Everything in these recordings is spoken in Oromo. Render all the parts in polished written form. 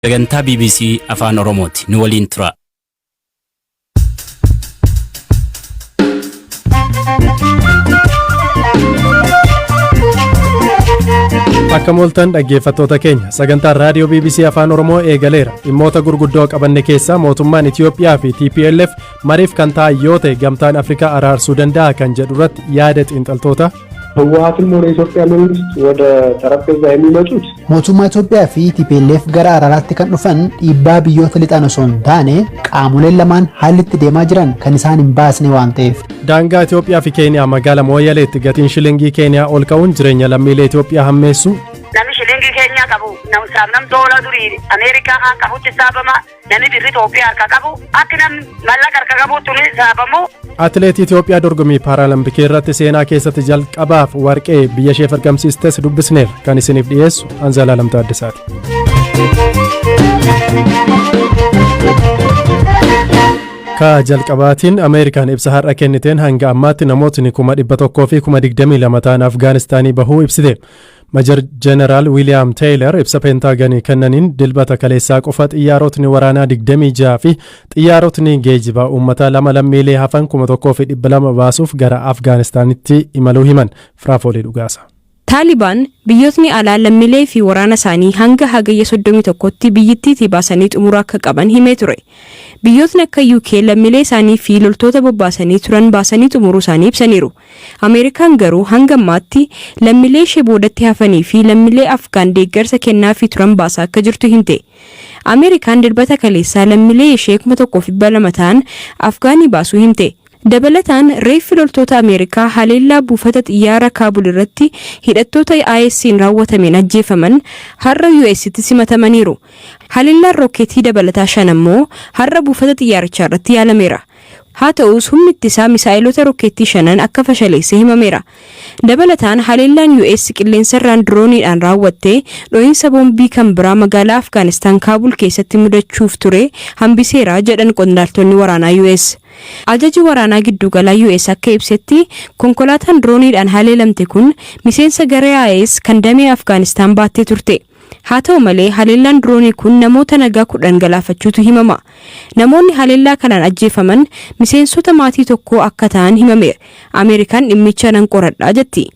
Sagantaa BBC Afaan Oromooti. Nu waliin tura. Akka mooltan dhaggeeffattoota keenya sagantaa raadiyoo BBC Afaan Oromoo eegaleera. Dhimmoota gurguddoo qabanne keessaa mootummaan Itiyoophiyaa fi TPLF mariif kan ta'an yoo ta'e gamtaan Afrikaa araarsuu danda'a kan jedhu irratti yaada xiinxaltoota ህወሓትም ወደ ኢትዮጵያ መንግስት ወደ ጠረጴዛ የሚመጡት mootummaa Itoophiyaa fi TPLF gara araaraatti kan dhufan dhiibbaa biyyoota lixan osoo hin taane qaamoleen lamaan haalli itti deemaa jiran kan isaan hin baasne waan ta'eef. Daangaa Itoophiyaa fi Keeniyaa magaalaa Mooyaleetti gatiin shilingii Keeniyaa ol ka'uun jireenya lammiilee Itoophiyaa hammeessu. Namni shilingii Keeniyaa qabu nam doolaa durii Ameerikaa qabutti saabama namni birrii Itoophiyaa harka qabu akka namni mallaqa harka qabutti ni saabamu. Atileetii Itoophiyaa dorgommii Paaraalampikii irratti seenaa keessatti jalqabaaf warqee biyya ishee argamsiistes dubbisneerra kan isiniif dhiyeessu Anzalaalam Taaddasaati. Ka jalqabaatiin Ameerikaan ibsa har'a kenniteen hanga ammaatti namootni 122 ta'an Afgaanistaanii bahuu ibsite. Major General William Taylor ibsa Pentaaganii kennaniin dilbata kaleessaa qofa xiyyaarotni waraanaa 26 fi xiyyaarotni geejjibaa uummata lama lammiilee hafan 1,200 baasuuf gara Afgaanistaanitti imaluu himan. Firaafolee dhugaasa. Taalibaan biyyootni alaa lammiilee fi waraana isaanii hanga hagayya 31tti biyyattii baasanii xumura akka qaban himee ture. Biyyootni akka UK lammiilee isaanii fi loltoota bobbaasanii turan baasanii xumuruu isaanii ibsaniiru. Ameerikaan garuu hanga ammaatti lammiilee ishee boodatti hafanii fi lammiilee Afgaan deeggarsa kennaa fi turan baasaa akka jirtu himte. Ameerikaan dilbata kaleessaa lammiilee ishee 1,200 ta'an Afgaanii baasuu himte. Dabalataan reeffi loltoota Ameerikaa haleellaa buufata xiyyaara Kaabul irratti hidhattoota IS'n raawwatameen ajjeefaman har'a US'tti simatamaniiru. Haleellaan rooketii dabalataa 5 ammoo har'a buufata xiyyaarichaa irratti yaalameera. Haa ta'us humni ittisaa misaa'ilota rooketii 5 akka fashaleesse himameera. Dabalataan haleellaan US qilleensarraan dirooniidhaan raawwattee dho'iinsa boombii kan biraa magaalaa Afgaanistaan Kaabul keessatti mudachuuf ture hambiseera jedhan qondaaltonni waraanaa US. Ajaji waraanaa giddugalaa US akka ibsetti konkolaataan dirooniidhaan haleelamte kun miseensa garee IS kan damee Afgaanistaan baattee turte. Haa ta'u malee haleellaan diroonii kun namoota nagaa 10 galaafachuutu himama. Namoonni haleellaa kanaan ajjeefaman miseensota maatii tokkoo akka ta'an himameera. Ameerikaan dhimmicha nan qoradhaa jetti.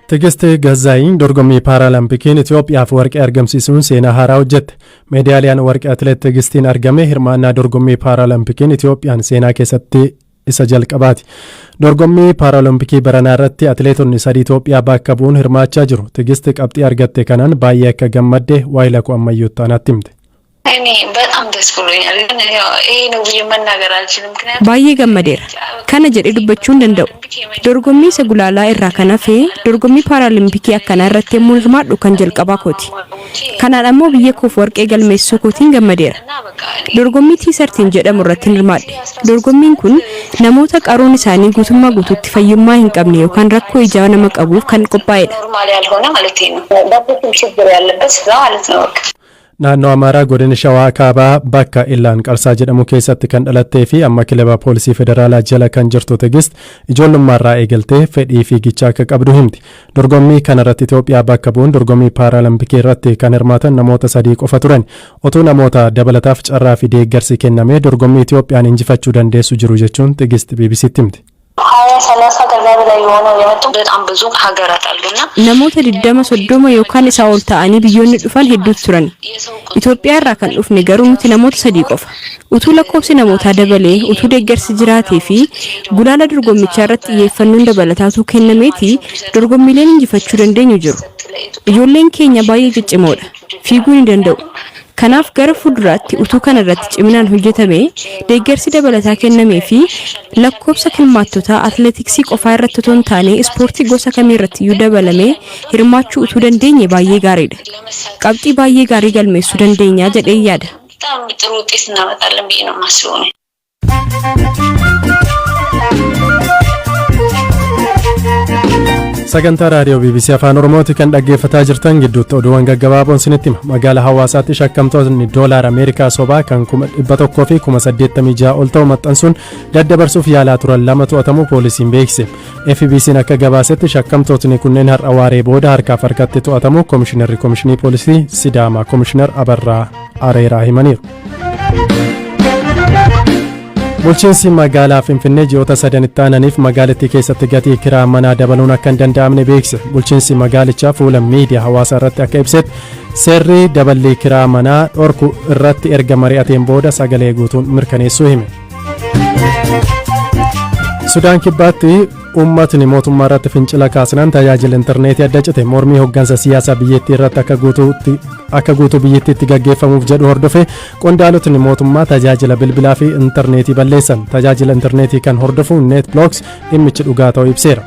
Tigist Gazaayin dorgommii Paaralampikiin Itoophiyaaf warqee argamsiisuun seenaa haaraa hojjette. Meedaaliyaan warqee atileet Tigistiin argame hirmaannaa dorgommii Paaralampikiin Itoophiyaan seenaa keessatti isa jalqabaati. Dorgommii Paaraalampikii baranaa irratti atileetonni 3 Itoophiyaa bakka bu'uun hirmaachaa jiru. Tigist qabxii argatte kanaan baay'ee akka gammadde waayila ku ammayyuu ta'anitti himte. Baay'ee gammadeera. Kana jedhee dubbachuu hin danda'u. Dorgommii isa gulaalaa irraa kan hafe dorgommii Paaraalimpikii akkanaa irratti yommuu hirmaadhu kan jalqabaa kooti. Kanaan ammoo biyya koof warqee galmeessuu kootiin gammadeera. Dorgommii T13 jedhamu irratti hirmaadhe. Dorgommiin kun namoota qaruun isaanii guutummaa guutuutti fayyummaa hin qabne yookaan rakkoo ijaa nama qabuuf kan qophaa'edha. Naannoo Amaaraa godina Shawaa Kaabaa bakka Illaan Qarsaa jedhamu keessatti kan dhalattee fi amma kilaba poolisii federaalaa jala kan jirtu Tigist ijoollummaarraa eegaltee fedhii fiigichaa akka qabdu himti. Dorgommii kanarratti Itoophiyaa bakka bu'uun dorgommii Paaraalampikii irratti kan hirmaatan namoota 3 qofa turan. Otoo namoota dabalataaf carraa fi deeggarsi kennamee dorgommii Itoophiyaan injifachuu dandeessu jiru jechuun Tigist BBC'tti himti. Namoota 20-30 yookaan isaa ol ta'anii biyyoonni dhufan hedduutu turan. Itoophiyaa irraa kan dhufne garuu nuti namoota 3 qofa. Utuu lakkoofsi namootaa dabalee, utuu deeggarsi jiraatee fi gulaala dorgommichaa irratti xiyyeeffannoon dabalataatu kennameeti dorgommiileen injifachuu dandeenyu jiru. Ijoolleen keenya baay'ee ciccimoodha. Fiiguu ni danda'u. Kanaaf gara fuulduraatti utuu kana irratti ciminaan hojjetame deeggarsi dabalataa kennamee fi lakkoofsa hirmaattotaa atileetiksii qofaa irratti otoo hin taane ispoortii gosa kamii irratti iyyuu dabalamee hirmaachuu utuu dandeenye baay'ee gaariidha. Qabxii baay'ee gaarii galmeessuu dandeenya jedhee yaada. Sagantaa raadiyoo BBC Afaan Oromooti kan dhaggeeffataa jirtan gidduutti oduuwwan gaggabaaboon sinitti hima. Magaalaa Hawaasaatti shakkamtoonni $1 Ameerikaa sobaa kan 100,000 fi 86 ol ta'u maxxansuun daddabarsuuf yaalaa turan 2 to'atamuu poolisiin beeksise. FBC'n akka gabaasetti shakkamtootni kunneen har'a waaree booda harkaaf harkatti to'atamuu Komishinarri Komishinii Poolisii Sidaamaa Komishinar Abarraa Areeraa himaniiru. Bulchiinsi magaalaa Finfinnee ji'oota 3 itti aananiif magaalattii keessatti gatii kiraa manaa dabaluun akka hin danda'amne beeksise. Bulchiinsi magaalichaa fuula miidiyaa hawaasaa irratti akka ibsetti seerri dabalii kiraa manaa dhorku irratti erga mari'ateen booda sagalee guutuun mirkaneessuu hime. Sudaan kibbaatti uummatni mootummaa irratti fincila kaasnaan tajaajila intarneetii adda cite. Mormii hooggansa siyaasaa biyyattii irratti akka guutuu biyyattiitti gaggeeffamuuf jedhu hordofe qondaalotni mootummaa tajaajila bilbilaa fi intarneetii balleessan. Tajaajila intarneetii kan hordofu Netblocks dhimmichi dhugaa ta'uu ibseera.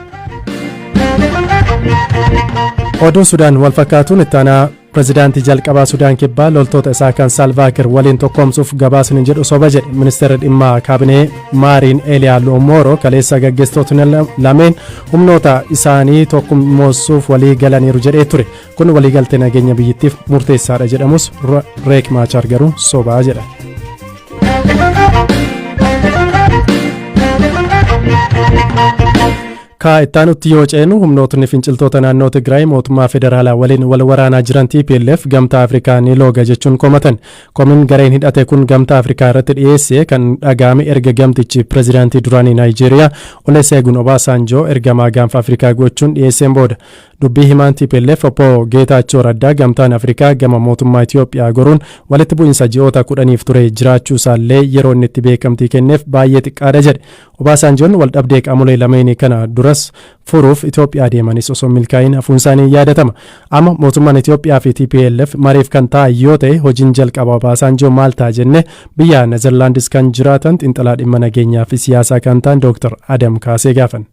Oduun Sudaan wal fakkaatuun itti aanaa Pireezidaantii jalqabaa Sudaan kibbaa loltoota isaa kan Salvaakir waliin tokkoomsuuf gabaasni jedhu soba jedhe. Ministeerri dhimma kaabinee Maariin Eliyaa Lomooro kaleessa gaggeessitootni lameen humnoota isaanii tokkummoossuuf walii galaniiru jedhee ture. Kun waliigaltee nageenya biyyattiif murteessaadha jedhamus Reek Maachar garuu sobaa jedha. Ittaanutti yoo ceenu humnootni finciltoota naannoo Tigraay mootummaa federaalaa waliin wal waraanaa jiran TPLF gamtaa Afrikaa ni looga jechuun komatan. Komiin gareen hidhate kun gamtaa Afrikaa irratti dhiyeesse kan dhaga'ame erga gamtichi pireezidaantii duraanii Naayijeeriyaa Olusegun Obasanjoo ergamaa gaanfa Afrikaa gochuun dhiyeesseen booda. Dubbii himaan TPLF obbo Geetaachoo Raddaa gamtaan Afrikaa gama mootummaa Itoophiyaa goruun walitti bu'insa ji'oota 10f ture jiraachuu isaallee yeroo inni itti beekamtii kenneef baay'ee xiqqaadha jedhe. Obasanjoon wal dhabdee qaamolee lameenii kana duras furuuf Itoophiyaa deemanis osoo milkaa'in hafuun isaanii yaadatama. Amma mootummaan Itoophiyaa fi TPLF mariif kan ta'an yoo ta'e hojiin jalqaba Obasanjoo maal ta'a jenne biyya Nezerlaandis kan jiraatan xiinxalaa dhimma nageenyaa fi siyaasaa kan ta'an Dr. Adam Kaasee gaafan.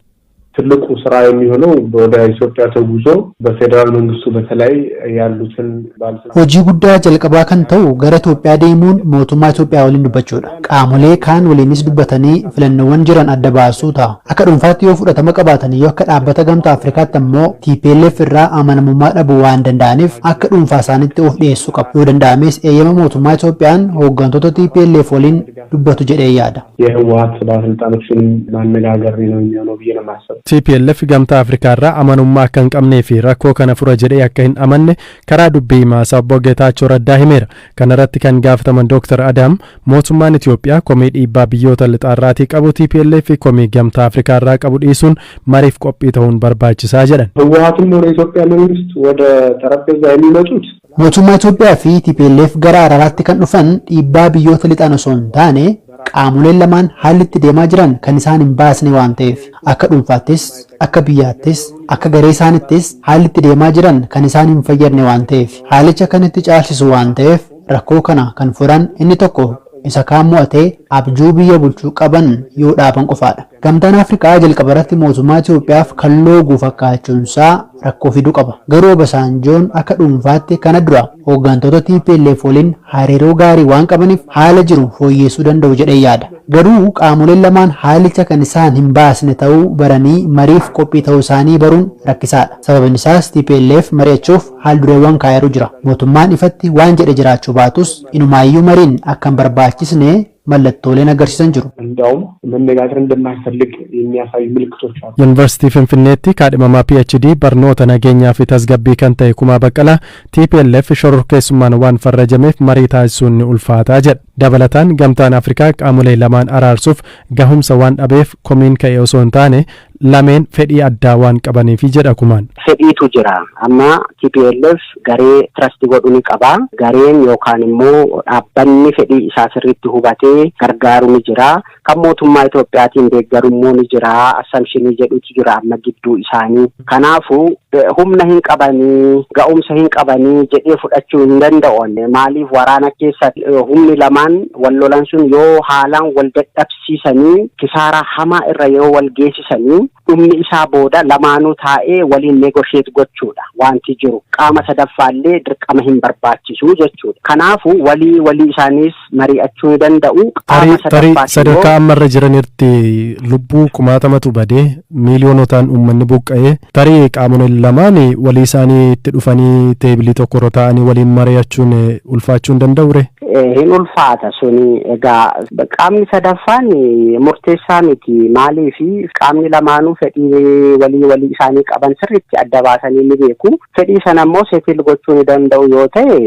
ትልቁ ስራ የሚሆነው ወደ ኢትዮጵያ ተጉዞ በፌደራል መንግስቱ በተለይ ያሉትን ባለስልጣናት hojii guddaa jalqabaa kan ta'u gara Itoophiyaa deemuun mootummaa Itoophiyaa waliin dubbachuudha. Qaamolee kaan waliinis dubbatanii filannoowwan jiran adda baasuu ta'a. Akka dhuunfaatti yoo fudhatama qabaatan yoo akka dhaabbata gamtaa Afrikaatti ammoo TPLF irraa amanamummaa dhabuu waan danda'aniif akka dhuunfaa isaaniitti of dhiyeessuu qabu. Yoo danda'ames eeyyama mootummaa Itoophiyaan hooggantoota TPLF waliin dubbatu jedhee yaada. የህወሓት ባለስልጣኖችን ማነጋገር ነው የሚሆነው ብዬ ነው የማስበው። TPLF gamtaa Afrikaa irraa amanummaa akka hin qabnee fi rakkoo kana fura jedhee akka hin amanne karaa dubbii himaa obbo Geetaachoo Raddaa himeera. Kana irratti kan gaafataman Dr. Adam mootummaan Itoophiyaa komii dhiibbaa biyyoota lixaarraatii qabu TPLF fi komii gamtaa Afrikaa irraa qabu dhiisuun mariif qophii ta'uun barbaachisaa jedhan. ህወሓትም ሆነ የኢትዮጵያ መንግስት ወደ ጠረጴዛ የሚመጡት mootummaa Itoophiyaa fi TPLF gara araaraatti kan dhufan dhiibbaa biyyoota lixan osoo hin taane qaamoleen lamaan haalli itti deemaa jiran kan isaan hin baasne waan ta'eef akka dhuunfaattis akka biyyaattis akka garee isaanittis haalli itti deemaa jiran kan isaan hin fayyadne waan ta'eef haalicha kan itti caalchisu waan ta'eef rakkoo kana kan furan inni tokko isa kaan mo'atee abjuu biyya bulchuu qaban yoo dhaaban qofaadha. Gamtaan Afrikaa jalqabarratti mootummaa Itoophiyaaf kan looguu fakkaachuunsaa rakkoo fiduu qaba. Garuu Obasanjoon akka dhuunfaatti kana dura hooggantoota TPLF waliin hariiroo gaarii waan qabaniif haala jiru fooyyessuu danda'u jedhee yaada. Garuu qaamoleen lamaan haalicha kan isaan hin baasne ta'uu baranii mariif qophii ta'uu isaanii baruun rakkisaadha. Sababni isaas TPLF mari'achuuf haal dureewwan kaa'eeru jira. Mootummaan ifatti waan jedhe jiraachuu baatus inumaayyuu mariin akka hin barbaachisne mallattooleen agarsiisan jiru. እንዲያውም መነጋገር እንደማይፈልግ የሚያሳዩ ምልክቶች አሉ። Yuunivarsiitii Finfinneetti kaadhimamaa PhD barnoota nageenyaa fi tasgabbii kan ta'e Kumaa Baqqalaa TPLF shororkeessummaan waan farrajameef marii taasisuun ni ulfaataa jedha. Dabalataan gamtaan Afrikaa qaamolee lamaan araarsuuf gahumsa waan dhabeef komiin ka'e osoo hin taane lameen fedhii addaa waan qabaniif jedha Kumaan. Fedhiitu jira. Amma TPLF garee trust godhu ni qaba. Gareen yookaan immoo dhaabbanni fedhii isaa sirriitti hubatee gargaaru ni jira. Kan mootummaa Itoophiyaatiin deeggarummoo ni jira. Assumptionii jedhutu jira amma gidduu isaanii. Kanaafuu humna hin qabanii, ga'umsa hin qabanii jedhee fudhachuu hin danda'an. Maaliif waraana keessa humni lamaan wal lolan sun yoo haalaan wal dadhabsiisanii kisaaraa hamaa irra yoo wal geessisanii dhumni isaa booda lamaanuu taa'ee waliin negotiate gochuudha wanti jiru qaama sadaffaallee dirqama hin barbaachisu jechuudha. Kanaafuu walii isaanis mari'achuu danda'u qaama sadaffaa sadarkaa ammarra jiranitti lubbuu kumaatamatu badee miiliyoonotaan uummanni buqqa'ee tarii qaamoleen lamaan walii isaanii itti dhufanii teebilii tokko irra taa'anii waliin mari'achuun ulfaachuu hin danda'ure. Hin ulfaata suni egaa qaamni sadaffaan murteessaa miti maaliif qaamni lamaanuu fedhii walii isaanii qaban sirriitti adda baasanii ni beeku. Fedhii sana immoo seetil gochuu ni danda'u yoo ta'e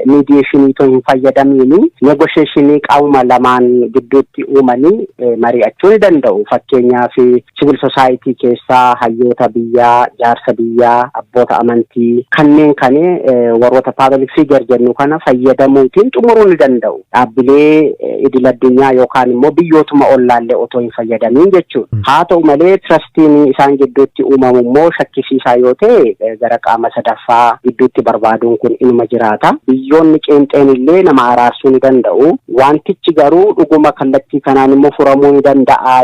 miidiyeeshinii too hin fayyadamiini negotiyeeshinii qaama lamaan gidduutti uumanii mari'achuu ni danda'u. Fakkeenyaaf siviil sosaayitii keessaa hayyoota biyyaa, jaarsa biyyaa, abboota amantii kanneen warroota paabilik fiigar jennu kana fayyadamuutiin xumuruu ni danda'u. Dhaabbilee idil addunyaa yookaan immoo biyyootuma ollaallee otoo hin fayyadamiin jechuudha. Haa ta'u malee tirastiin isaan gidduutti uumamu immoo shakkisiisaa yoo ta'e gara qaama sadaffaa gidduutti barbaaduun kun inuma jiraata. Biyyoonni qeenxeen illee nama araarsuu ni danda'u. Wantichi garuu dhuguma kallattii kanaan immoo furamuu ni danda'a.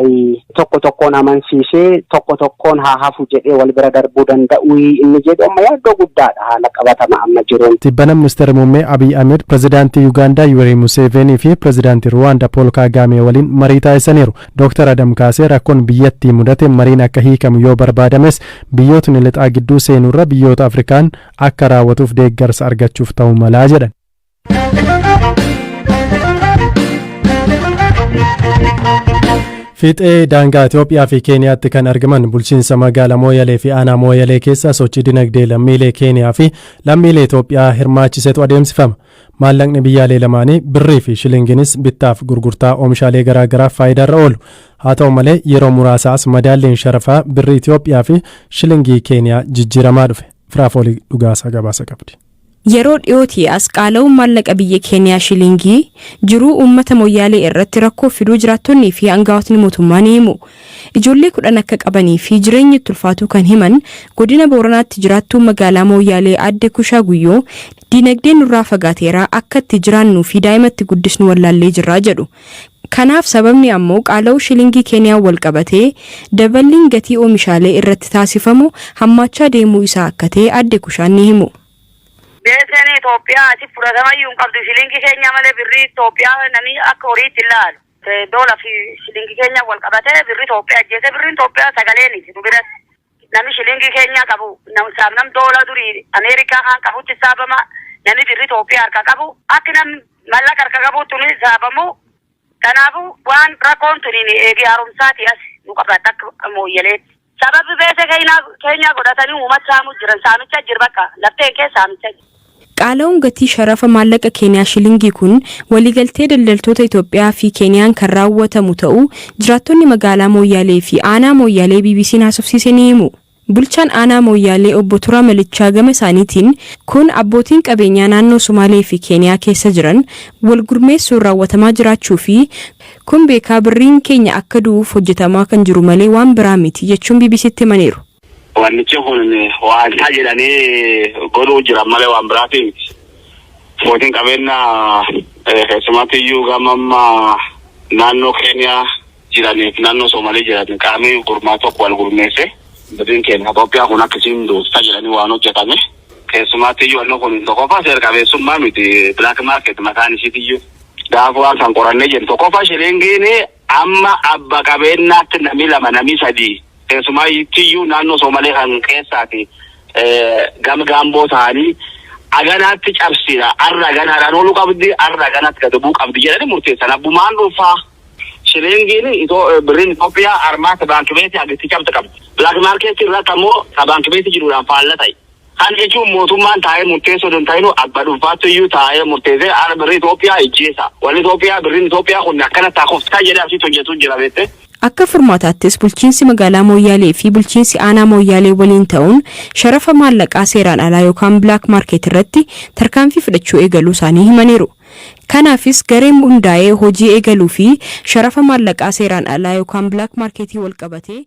Tokko tokkoon amansiisee tokko tokkoon haa hafu jedhee wal bira darbuu danda'u inni jedhu amma yaaddoo guddaadha haala qabatama amma jiruun. Tibbana ministeera muummee Abiy Ahmed pirezidaantii Yuugaandaa Yoweri Museveenii fi pirezidaantii Ruwaandaa Pool Kaagaamee waliin marii taasisaniiru. Dr. Adam Kaasee rakkoon biyyattii mudate mariin akka hiikamu yoo barbaadames biyyootni lixaa gidduu seenurra biyyoota Afrikaan akka raawwatuuf deeggarsa argachuuf ta'uu malaa jedhan. Fiixee daangaa Itoophiyaa fi Keeniyaatti kan argaman bulchiinsa magaalaa Mooyalee fi aanaa Mooyalee keessa sochii dinagdee lammiilee Keeniyaa fi lammiilee Itoophiyaa hirmaachisetu adeemsifama. Maallaqni biyyaalee lamaanii birrii fi shilingiinis bittaaf gurgurtaa oomishaalee garaagaraaf faayidaarra oolu. Haa ta'u malee yeroo muraasaas madaalliin sharafaa birrii Itoophiyaa fi shilingii Keeniyaa jijjiiramaa dhufe. Firaafoolii dhugaasaa gabaasa qabdi. Yeroo dhiyootii as qaala'uun maallaqa biyya Keeniyaa shilingii jiruu uummata Mooyaalee irratti rakkoo fiduu jiraattonnii fi aangawootni mootummaa ni himu. Ijoollee 10 akka qabanii fi jireenya itti ulfaatu kan himan godina Booranaatti jiraattuu magaalaa Mooyaalee Aadde Kushaa Guyyoo dinagdeen nurraa fagaateera akka itti jiraannuu fi daa'imatti guddisnu wallaallee jirraa jedhu. Kanaaf sababni ammoo qaala'uu shilingii Keeniyaa wal qabatee daballiin gatii oomishaalee irratti taasifamu hammaachaa deemuu isaa akka ta'e Aadde Kushaan ni himu. Beeseen Itoophiyaa ati fudhatamayyuu hin qabdu shilingii keenya malee birrii Itoophiyaa namni akka horiitti ilaalu. Doolaa fi shilingii keenya wal qabatee birrii Itoophiyaa ajjeese birrii Itoophiyaa sagaleeni nu biratti. Namni shilingii keenya qabu nam doolaa durii Ameerikaa kan qabutti saabama namni birrii Itoophiyaa harka qabu akka namni mallaqa harka qabuutti ni saabamu. Kanaafuu waan rakkoon tuniin eegee haaromsaati as nu qabata akka Mooyaleetti. Sababi beesee keenya godhatanii uummata saamuu jiran saamicha jira bakka lafteen keessa saamicha jira. Qaala'uun gatii sharafa maallaqa Keeniyaa shilingii kun waliigaltee daldaltoota Itoophiyaa fi Keeniyaan kan raawwatamu ta'uu jiraattonni magaalaa Mooyaalee fi aanaa Mooyaalee BBC'n haasofsiise ni himu. Bulchaan aanaa Mooyaalee obbo Turaa Malichaa gama isaaniitiin kun abbootiin qabeenyaa naannoo Somaalee fi Keeniyaa keessa jiran wal gurmeessuun raawwatamaa jiraachuu fi kun beekaa birriin keenya akka du'uuf hojjetamaa kan jiru malee waan biraa miti jechuun BBC'tti himaniiru. Wannichi kun waanta jedhanii godhuu jiran malee waan biraati miti. Abbootiin qabeenyaa keessumattiyyuu gama naannoo Keeniyaa jiraniif naannoo Somaalee jiran qaamni gurmaa tokko wal gurmeesse. Birriin keenya Itoophiyaa kun akkasiin doostaa jedhanii waan hojjetame. Keessumattiyyuu wanni kun tokkoffaa seera qabeessummaa miti black market mataan isiitiyyuu. Gaafa waan kan qorannee jennu tokkoffaa shilingiin amma abba qabeenyaatti namni 2 namni 3 keessumattiyyuu naannoo Somaalee kan keessaati gamgaamboo ta'anii aganaatti cabsira arra ganaadhaan ooluu qabdi arra ganaatti gad bu'uu qabdi jedhanii murteessan abbumaan dhuunfaa. Shilingiin birriin Itoophiyaa armaata baankimeetii agarsiisa qabdi qabdi. Black market irratti ammoo baankimeetii jiruudhaan faallaa ta'e. Kan jechuun mootummaan taa'ee murteessoo don ta'inu abba dhuunfaatti iyyuu taa'ee murteessee birrii Itoophiyaa ijjeessa. Walli Itoophiyaa birriin Itoophiyaa kun akkanatti akoftaa jedhee asitti hojjetu jira beekte. Akka furmaataattis bulchiinsi magaalaa Mooyaalee fi bulchiinsi aanaa Mooyaalee waliin ta'uun sharafa maallaqaa seeraan alaa yookaan black market irratti tarkaanfii fudhachuu eegaluu isaanii himaniiru. Kanaafis gareen hundaa'ee hojii eegaluu fi sharafa maallaqaa seeraan alaa yookaan black marketii wal qabatee